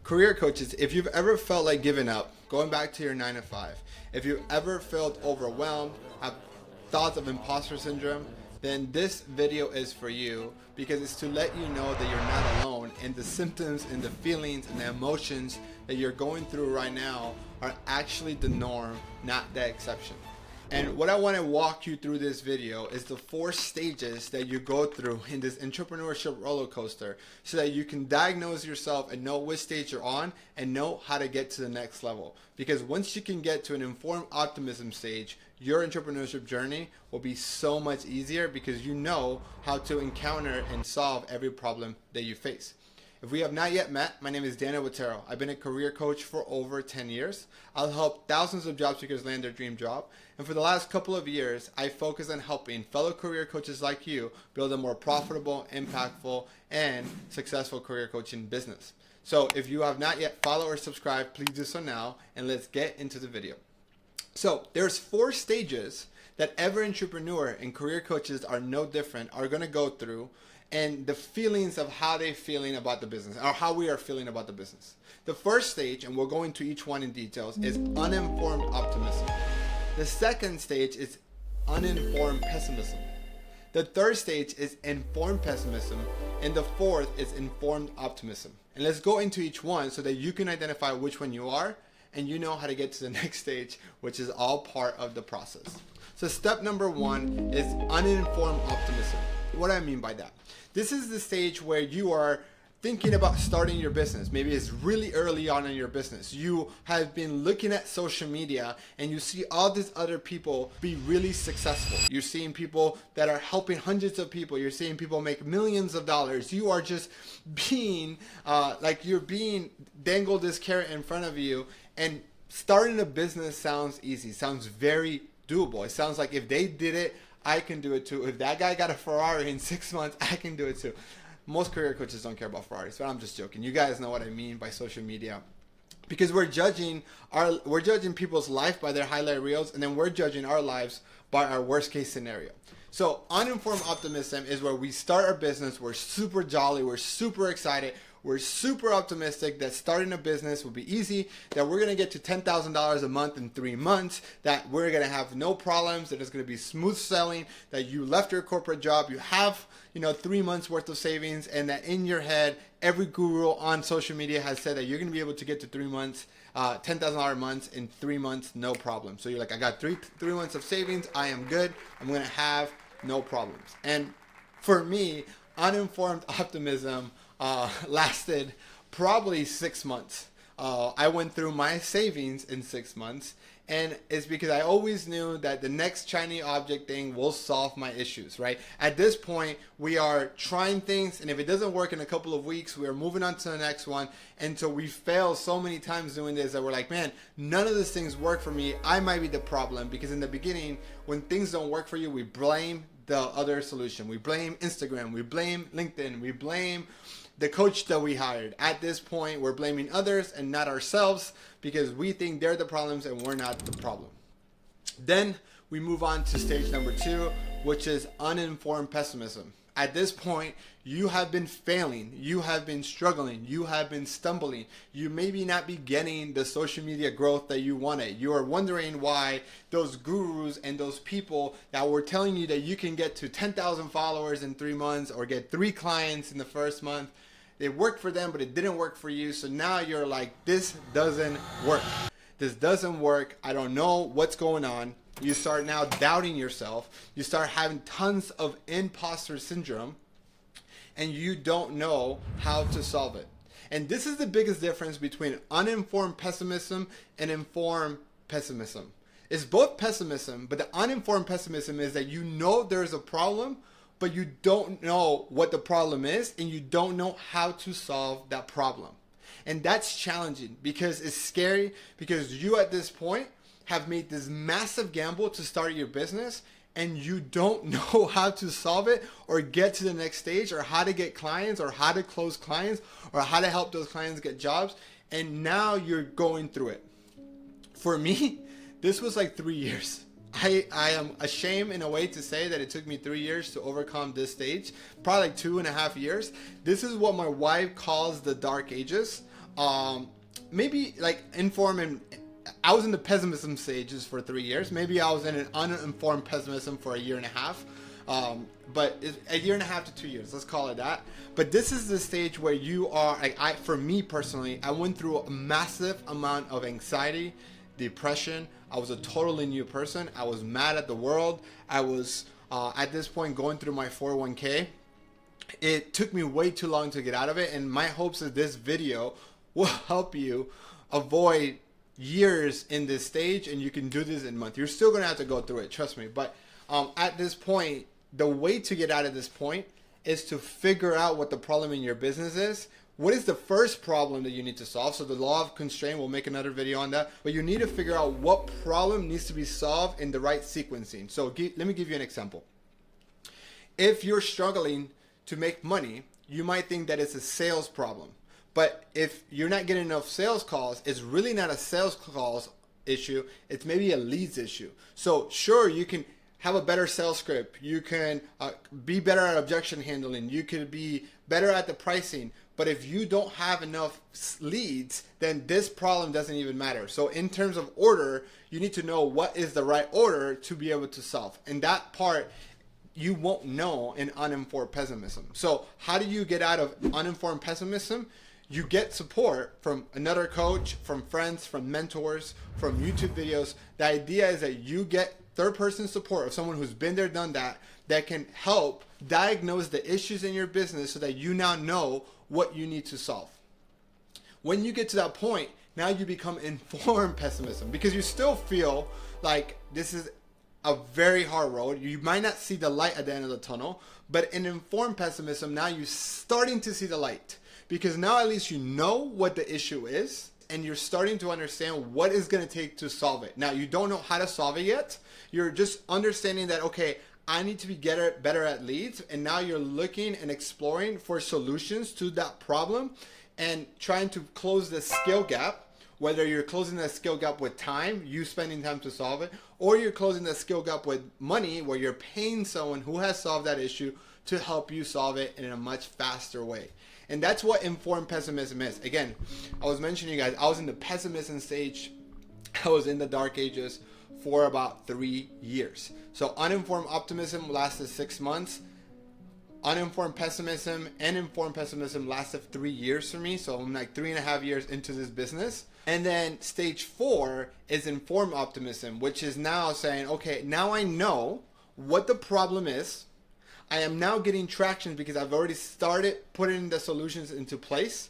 Career coaches, if you've ever felt like giving up, going back to your 9 to 5, if you've ever felt overwhelmed, have thoughts of imposter syndrome, then this video is for you, because it's to let you know that you're not alone, and the symptoms and the feelings and the emotions that you're going through right now are actually the norm, not the exception. And what I want to walk you through this video is the 4 stages that you go through in this entrepreneurship roller coaster, so that you can diagnose yourself and know which stage you're on and know how to get to the next level. Because once you can get to an informed optimism stage, your entrepreneurship journey will be so much easier, because you know how to encounter and solve every problem that you face. If we have not yet met, my name is Daniel Botero. I've been a career coach for over 10 years. I'll help thousands of job seekers land their dream job. And for the last couple of years, I focus on helping fellow career coaches like you build a more profitable, impactful, and successful career coaching business. So if you have not yet followed or subscribed, please do so now, and let's get into the video. So there's 4 stages that every entrepreneur and career coaches are no different are going to go through, and the feelings of how they're feeling about the business, or how we are feeling about the business. The first stage, and we'll go into each one in details, is uninformed optimism. The second stage is uninformed pessimism. The third stage is informed pessimism, and the fourth is informed optimism. And let's go into each one so that you can identify which one you are, and you know how to get to the next stage, which is all part of the process. So step number 1 is uninformed optimism. What do I mean by that? This is the stage where you are thinking about starting your business. Maybe it's really early on in your business. You have been looking at social media and you see all these other people be really successful. You're seeing people that are helping hundreds of people. You're seeing people make millions of dollars. You are just being you're being dangled this carrot in front of you, and starting a business sounds easy, sounds very doable. It sounds like if they did it, I can do it too. If that guy got a Ferrari in 6 months, I can do it too. Most career coaches don't care about Ferraris, but I'm just joking. You guys know what I mean by social media, because we're judging people's life by their highlight reels, and then we're judging our lives by our worst case scenario. So uninformed optimism is where we start our business. We're super jolly. We're super excited. We're super optimistic that starting a business will be easy, that we're going to get to $10,000 a month in 3 months, that we're going to have no problems, that it's going to be smooth selling, that you left your corporate job, you have 3 months worth of savings, and that in your head, every guru on social media has said that you're going to be able to get to 3 months, $10,000 months in 3 months, no problem. So you're like, I got three months of savings, I am good, I'm going to have no problems. And for me, uninformed optimism lasted probably 6 months. I went through my savings in 6 months, and it's because I always knew that the next shiny object thing will solve my issues, right? At this point, we are trying things, and if it doesn't work in a couple of weeks, we are moving on to the next one. And so we fail so many times doing this that we're like, man, none of these things work for me. I might be the problem, because in the beginning, when things don't work for you, we blame the other solution. We blame Instagram, we blame LinkedIn, we blame the coach that we hired. At this point, we're blaming others and not ourselves, because we think they're the problems and we're not the problem. Then we move on to stage number 2, which is uninformed pessimism. At this point, you have been failing, you have been struggling, you have been stumbling. You maybe not be getting the social media growth that you wanted. You are wondering why those gurus and those people that were telling you that you can get to 10,000 followers in 3 months or get 3 clients in the first month, it worked for them, but it didn't work for you. So now you're like, this doesn't work. This doesn't work. I don't know what's going on. You start now doubting yourself. You start having tons of imposter syndrome, and you don't know how to solve it. And this is the biggest difference between uninformed pessimism and informed pessimism. It's both pessimism, but the uninformed pessimism is that you know there's a problem, but you don't know what the problem is, and you don't know how to solve that problem. And that's challenging, because it's scary, because you at this point have made this massive gamble to start your business, and you don't know how to solve it or get to the next stage, or how to get clients, or how to close clients, or how to help those clients get jobs. And now you're going through it. For me, this was like 3 years. I am ashamed in a way to say that it took me 3 years to overcome this stage, probably like 2.5 years. This is what my wife calls the dark ages maybe like informed and I was in the pessimism stages for 3 years. Maybe I was in an uninformed pessimism for a year and a half. But a year and a half to 2 years, let's call it that. But this is the stage where you are, like for me personally, I went through a massive amount of anxiety, depression. I was a totally new person. I was mad at the world. I was, at this point, going through my 401k. It took me way too long to get out of it. And my hopes is this video will help you avoid years in this stage, and you can do this in a month. You're still going to have to go through it, trust me. But at this point, the way to get out of this point is to figure out what the problem in your business is. What is the first problem that you need to solve? So the law of constraint, we'll make another video on that. But you need to figure out what problem needs to be solved in the right sequencing. So let me give you an example. If you're struggling to make money, you might think that it's a sales problem. But if you're not getting enough sales calls, it's really not a sales calls issue. It's maybe a leads issue. So sure, you can have a better sales script. You can be better at objection handling. You could be better at the pricing. But if you don't have enough leads, then this problem doesn't even matter. So in terms of order, you need to know what is the right order to be able to solve. And that part you won't know in uninformed pessimism. So how do you get out of uninformed pessimism? You get support from another coach, from friends, from mentors, from YouTube videos. The idea is that you get third-person support of someone who's been there, done that, that can help diagnose the issues in your business so that you now know what you need to solve. When you get to that point, now you become informed pessimism, because you still feel like this is a very hard road. You might not see the light at the end of the tunnel, but in informed pessimism, now you're starting to see the light. Because now at least you know what the issue is, and you're starting to understand what it's going to take to solve it. Now, you don't know how to solve it yet. You're just understanding that, okay, I need to be better at leads. And now you're looking and exploring for solutions to that problem and trying to close the skill gap, whether you're closing that skill gap with time, you spending time to solve it, or you're closing that skill gap with money, where you're paying someone who has solved that issue to help you solve it in a much faster way. And that's what informed pessimism is. Again, I was mentioning, guys, I was in the pessimism stage. I was in the dark ages for about 3 years. So uninformed optimism lasted 6 months. Uninformed pessimism and informed pessimism lasted 3 years for me. So I'm like 3.5 years into this business. And then stage 4 is informed optimism, which is now saying, okay, now I know what the problem is. I am now getting traction because I've already started putting the solutions into place.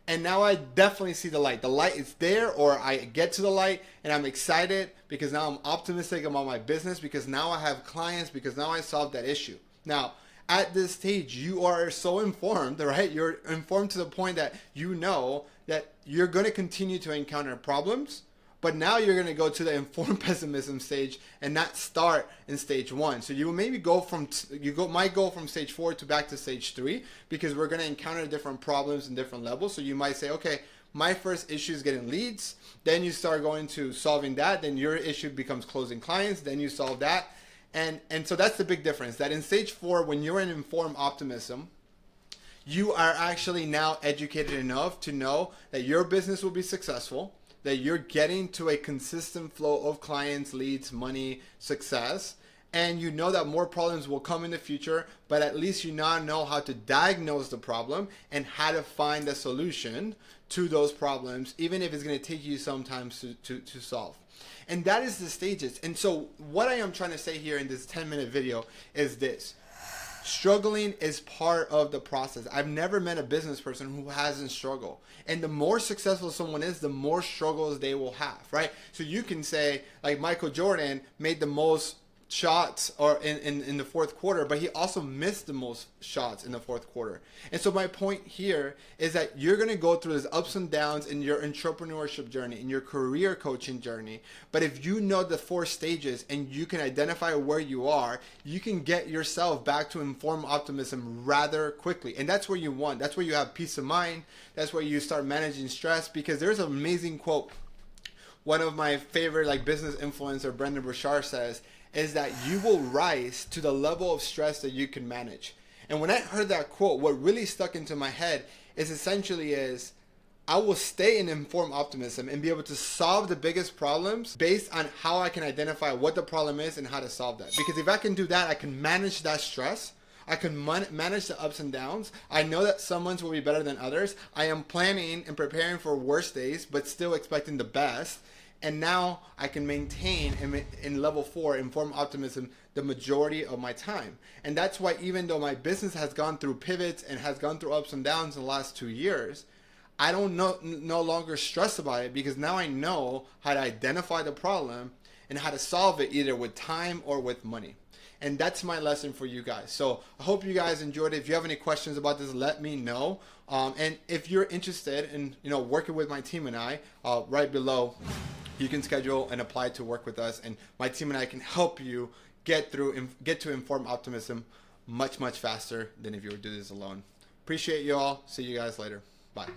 And now I definitely see the light. The light is there, or I get to the light and I'm excited because now I'm optimistic about my business, because now I have clients, because now I solved that issue. Now, at this stage, you are so informed, right? You're informed to the point that you know that you're going to continue to encounter problems. But now you're going to go to the informed pessimism stage and not start in stage 1. So you maybe might go from stage 4 to back to stage 3, because we're going to encounter different problems in different levels. So you might say, okay, my first issue is getting leads. Then you start going to solving that. Then your issue becomes closing clients. Then you solve that. And so that's the big difference, that in stage 4, when you're in informed optimism, you are actually now educated enough to know that your business will be successful, that you're getting to a consistent flow of clients, leads, money, success. And you know that more problems will come in the future, but at least you now know how to diagnose the problem and how to find a solution to those problems, even if it's going to take you some time to solve. And that is the stages. And so what I am trying to say here in this 10-minute video is this. Struggling is part of the process. I've never met a business person who hasn't struggled. And the more successful someone is, the more struggles they will have, right? So you can say, like Michael Jordan made the most shots or in the fourth quarter, but he also missed the most shots in the fourth quarter. And so my point here is that you're going to go through these ups and downs in your entrepreneurship journey, in your career coaching journey. But if you know the 4 stages and you can identify where you are, you can get yourself back to informed optimism rather quickly. And that's where you want. That's where you have peace of mind. That's where you start managing stress, because there's an amazing quote. One of my favorite business influencer, Brendan Burchard, says, is that you will rise to the level of stress that you can manage. And when I heard that quote, what really stuck into my head is essentially I will stay in informed optimism and be able to solve the biggest problems based on how I can identify what the problem is and how to solve that. Because if I can do that, I can manage that stress. I can manage the ups and downs. I know that some months will be better than others. I am planning and preparing for worse days, but still expecting the best. And now I can maintain in level 4, informed optimism, the majority of my time. And that's why even though my business has gone through pivots and has gone through ups and downs in the last 2 years, I don't no longer stress about it, because now I know how to identify the problem and how to solve it either with time or with money. And that's my lesson for you guys. So I hope you guys enjoyed it. If you have any questions about this, let me know. And if you're interested in working with my team and I, right below, you can schedule and apply to work with us. And my team and I can help you get to informed optimism much faster than if you were to do this alone. Appreciate you all. See you guys later. Bye.